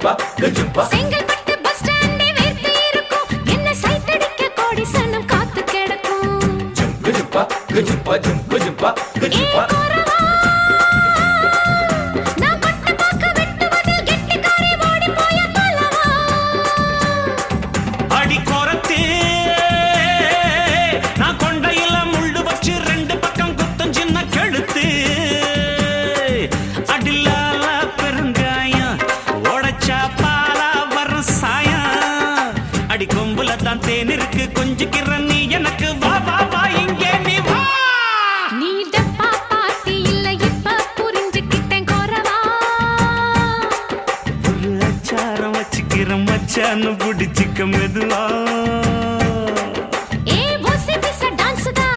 Chengalpattu bus ஸ்டாண்டே வேர்த்து இருக்கும் என்ன சைட் அடிக்க கோடி சனம் காத்து கிடக்கும் நான் பட்ட பாக்க வெட்டுவதில் கெட்டிக்காரி ஓடி போய பலவா அடி கோரத்தே நான் கொண்டையில முள்ளு வச்சு ரெண்டு பக்கம் குத்தம் சின்ன கழுத்து அடிலால பெருங்காயம் உடைச்சா பாலா வரும் சாயம் அடி கொம்புல தான் தேன் இருக்கு கொஞ்சிக்கிற நீ எனக்கு வா வா வா இங்கே நீ வா நீ டப்பா பாட்டி இல்ல இப்ப புரிஞ்சுக்கிட்டேன் கோரவா ஒரு அச்சாரம் வச்சுக்கிற மச்சான்னு பிடிச்சிக்க மெதுவா